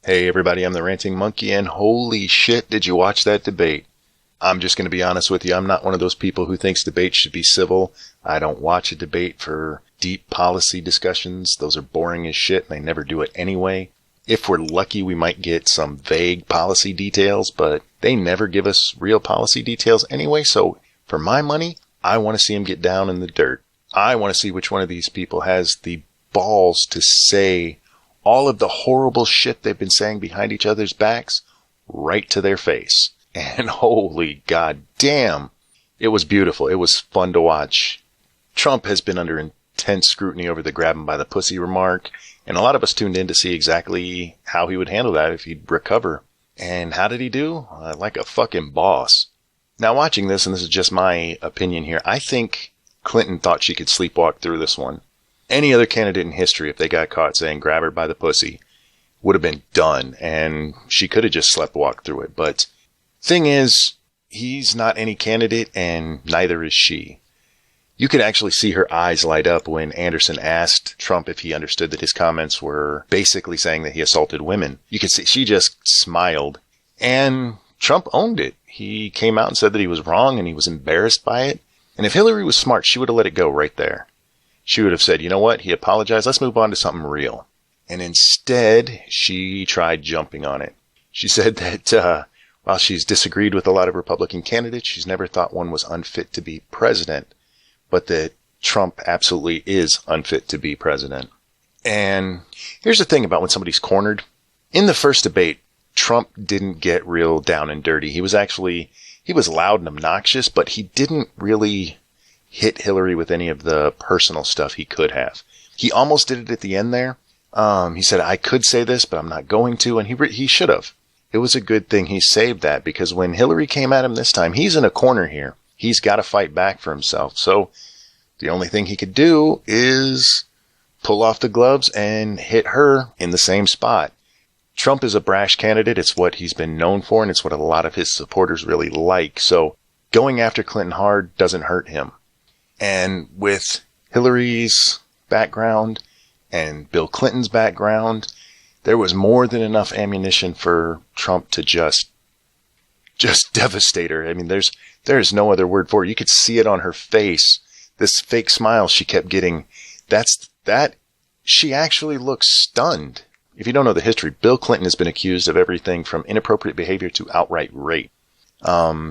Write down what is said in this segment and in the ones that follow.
Hey everybody, I'm the Ranting Monkey, and holy shit, did you watch that debate? I'm just going to be honest with you, I'm not one of those people who thinks debates should be civil. I don't watch a debate for deep policy discussions. Those are boring as shit, and they never do it anyway. If we're lucky, we might get some vague policy details, but they never give us real policy details anyway, so for my money, I want to see them get down in the dirt. I want to see which one of these people has the balls to say all of the horrible shit they've been saying behind each other's backs right to their face. And holy goddamn, it was beautiful. It was fun to watch. Trump has been under intense scrutiny over the grab him by the pussy remark, and a lot of us tuned in to see exactly how he would handle that if he'd recover. And how did he do? Like a fucking boss. Now watching this, and this is just my opinion here, I think Clinton thought she could sleepwalk through this one. Any other candidate in history, if they got caught saying grab her by the pussy, would have been done, and she could have just sleptwalked through it. But thing is, he's not any candidate, and neither is she. You could actually see her eyes light up when Anderson asked Trump if he understood that his comments were basically saying that he assaulted women. You could see she just smiled, and Trump owned it. He came out and said that he was wrong, and he was embarrassed by it. And if Hillary was smart, she would have let it go right there. She would have said, you know what, he apologized, let's move on to something real. And instead, she tried jumping on it. She said that while she's disagreed with a lot of Republican candidates, she's never thought one was unfit to be president, but that Trump absolutely is unfit to be president. And here's the thing about when somebody's cornered. In the first debate, Trump didn't get real down and dirty. He was loud and obnoxious, but he didn't really hit Hillary with any of the personal stuff he could have. He almost did it at the end there. He said, I could say this, but I'm not going to, and he should have. It was a good thing he saved that, because when Hillary came at him this time, he's in a corner here. He's got to fight back for himself. So the only thing he could do is pull off the gloves and hit her in the same spot. Trump is a brash candidate. It's what he's been known for, and it's what a lot of his supporters really like. So going after Clinton hard doesn't hurt him. And with Hillary's background and Bill Clinton's background, there was more than enough ammunition for Trump to just devastate her. I mean, there's no other word for it. You could see it on her face. This fake smile she kept getting. She actually looks stunned. If you don't know the history, Bill Clinton has been accused of everything from inappropriate behavior to outright rape.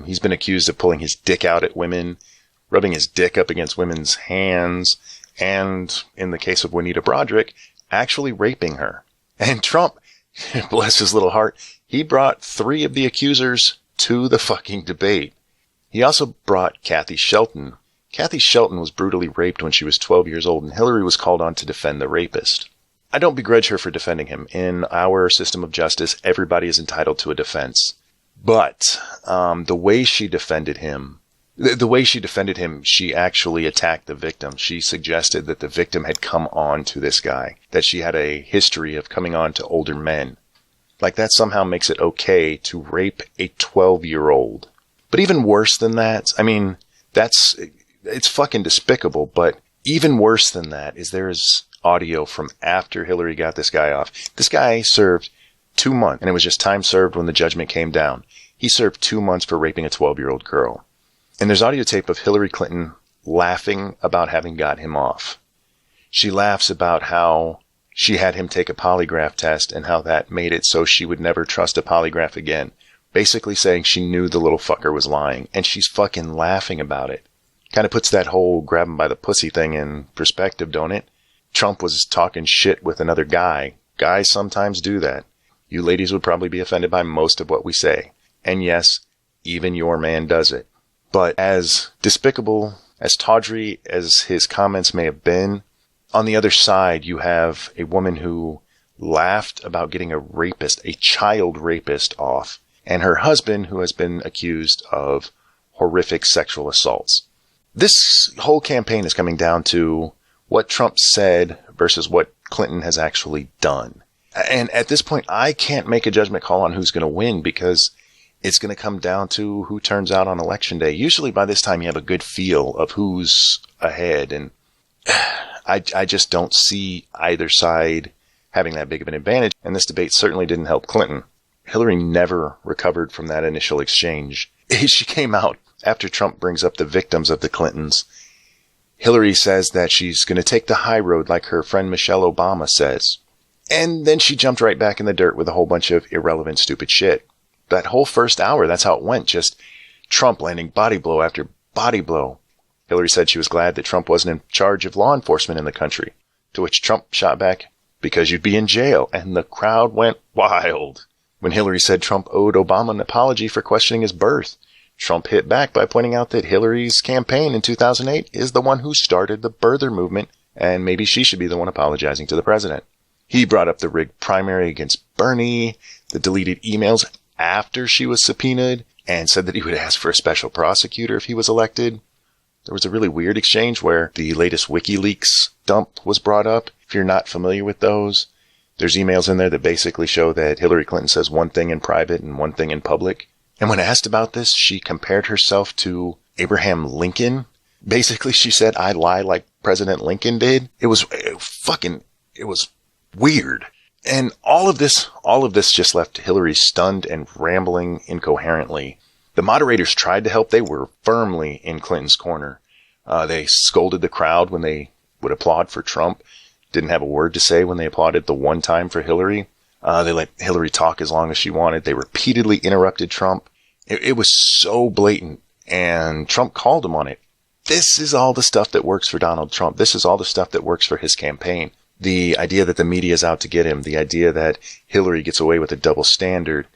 He's been accused of pulling his dick out at women, rubbing his dick up against women's hands, and, in the case of Juanita Broaddrick, actually raping her. And Trump, bless his little heart, he brought 3 of the accusers to the fucking debate. He also brought Kathy Shelton. Kathy Shelton was brutally raped when she was 12 years old, and Hillary was called on to defend the rapist. I don't begrudge her for defending him. In our system of justice, everybody is entitled to a defense. But the way she defended him, she actually attacked the victim. She suggested that the victim had come on to this guy, that she had a history of coming on to older men. Like that somehow makes it okay to rape a 12-year-old. But even worse than that, I mean, it's fucking despicable, but even worse than that is there's audio from after Hillary got this guy off. This guy served 2 months, and it was just time served when the judgment came down. He served 2 months for raping a 12-year-old girl. And there's audio tape of Hillary Clinton laughing about having got him off. She laughs about how she had him take a polygraph test and how that made it so she would never trust a polygraph again. Basically saying she knew the little fucker was lying. And she's fucking laughing about it. Kind of puts that whole grab him by the pussy thing in perspective, don't it? Trump was talking shit with another guy. Guys sometimes do that. You ladies would probably be offended by most of what we say. And yes, even your man does it. But as despicable, as tawdry as his comments may have been, on the other side, you have a woman who laughed about getting a rapist, a child rapist, off, and her husband who has been accused of horrific sexual assaults. This whole campaign is coming down to what Trump said versus what Clinton has actually done. And at this point, I can't make a judgment call on who's going to win because it's going to come down to who turns out on election day. Usually by this time you have a good feel of who's ahead, and I just don't see either side having that big of an advantage, and this debate certainly didn't help Clinton. Hillary never recovered from that initial exchange. She came out after Trump brings up the victims of the Clintons. Hillary says that she's going to take the high road like her friend Michelle Obama says. And then she jumped right back in the dirt with a whole bunch of irrelevant, stupid shit. That whole first hour, that's how it went. Just Trump landing body blow after body blow. Hillary said she was glad that Trump wasn't in charge of law enforcement in the country. To which Trump shot back, because you'd be in jail. And the crowd went wild. When Hillary said Trump owed Obama an apology for questioning his birth, Trump hit back by pointing out that Hillary's campaign in 2008 is the one who started the birther movement, and maybe she should be the one apologizing to the president. He brought up the rigged primary against Bernie, the deleted emails after she was subpoenaed, and said that he would ask for a special prosecutor if he was elected. There was a really weird exchange where the latest WikiLeaks dump was brought up. If you're not familiar with those, there's emails in there that basically show that Hillary Clinton says one thing in private and one thing in public. And when asked about this, she compared herself to Abraham Lincoln. Basically, she said, I lie like President Lincoln did. It was weird. And all of this just left Hillary stunned and rambling incoherently. The moderators tried to help. They were firmly in Clinton's corner. They scolded the crowd when they would applaud for Trump. Didn't have a word to say when they applauded the one time for Hillary. They let Hillary talk as long as she wanted. They repeatedly interrupted Trump. It was so blatant, and Trump called him on it. This is all the stuff that works for Donald Trump. This is all the stuff that works for his campaign. The idea that the media is out to get him, the idea that Hillary gets away with a double standard,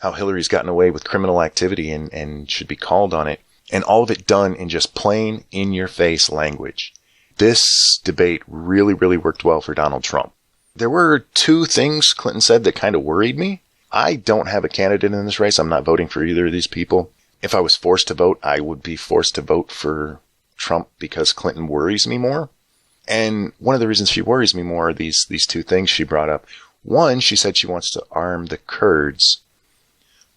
how Hillary's gotten away with criminal activity and should be called on it, and all of it done in just plain, in-your-face language. This debate really, really worked well for Donald Trump. There were two things Clinton said that kind of worried me. I don't have a candidate in this race. I'm not voting for either of these people. If I was forced to vote, I would be forced to vote for Trump because Clinton worries me more. And one of the reasons she worries me more are these two things she brought up. One, she said she wants to arm the Kurds.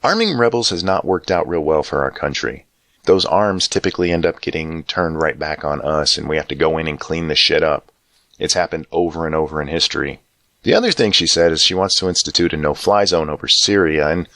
Arming rebels has not worked out real well for our country. Those arms typically end up getting turned right back on us, and we have to go in and clean the shit up. It's happened over and over in history. The other thing she said is she wants to institute a no-fly zone over Syria, and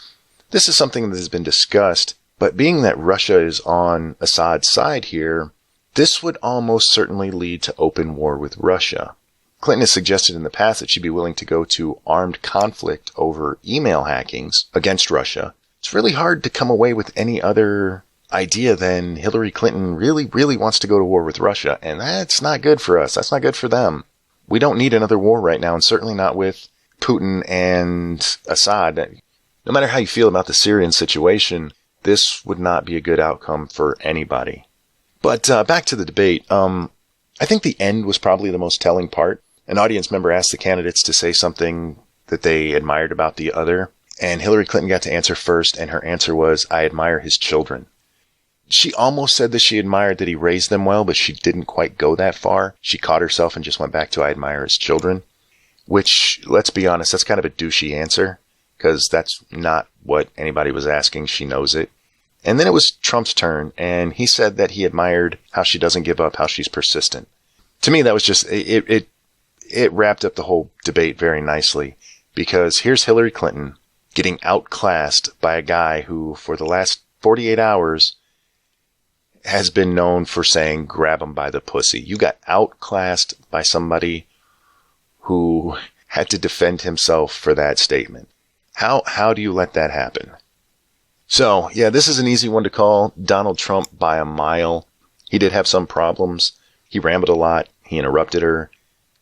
this is something that has been discussed, but being that Russia is on Assad's side here, this would almost certainly lead to open war with Russia. Clinton has suggested in the past that she'd be willing to go to armed conflict over email hackings against Russia. It's really hard to come away with any other idea than Hillary Clinton really, really wants to go to war with Russia, and that's not good for us. That's not good for them. We don't need another war right now, and certainly not with Putin and Assad. No matter how you feel about the Syrian situation, this would not be a good outcome for anybody. But back to the debate. I think the end was probably the most telling part. An audience member asked the candidates to say something that they admired about the other, and Hillary Clinton got to answer first, and her answer was, I admire his children. She almost said that she admired that he raised them well, but she didn't quite go that far. She caught herself and just went back to I admire his children, which, let's be honest, that's kind of a douchey answer, because that's not what anybody was asking. She knows it. And then it was Trump's turn, and he said that he admired how she doesn't give up, how she's persistent. To me, that was just, it wrapped up the whole debate very nicely, because here's Hillary Clinton getting outclassed by a guy who, for the last 48 hours, has been known for saying, grab him by the pussy. You got outclassed by somebody who had to defend himself for that statement. How do you let that happen? So, yeah, this is an easy one to call. Donald Trump by a mile. He did have some problems. He rambled a lot. He interrupted her.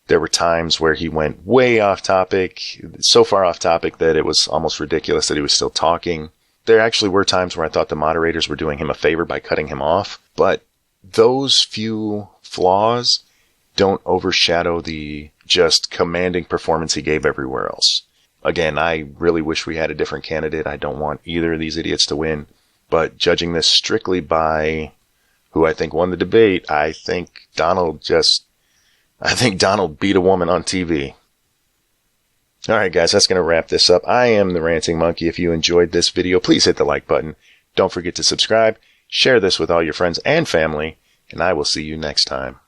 There were times where he went way off topic, so far off topic that it was almost ridiculous that he was still talking. There actually were times where I thought the moderators were doing him a favor by cutting him off, but those few flaws don't overshadow the just commanding performance he gave everywhere else. Again, I really wish we had a different candidate. I don't want either of these idiots to win, but judging this strictly by who I think won the debate, I think Donald beat a woman on TV. All right, guys, that's going to wrap this up. I am the Ranting Monkey. If you enjoyed this video, please hit the like button. Don't forget to subscribe. Share this with all your friends and family, and I will see you next time.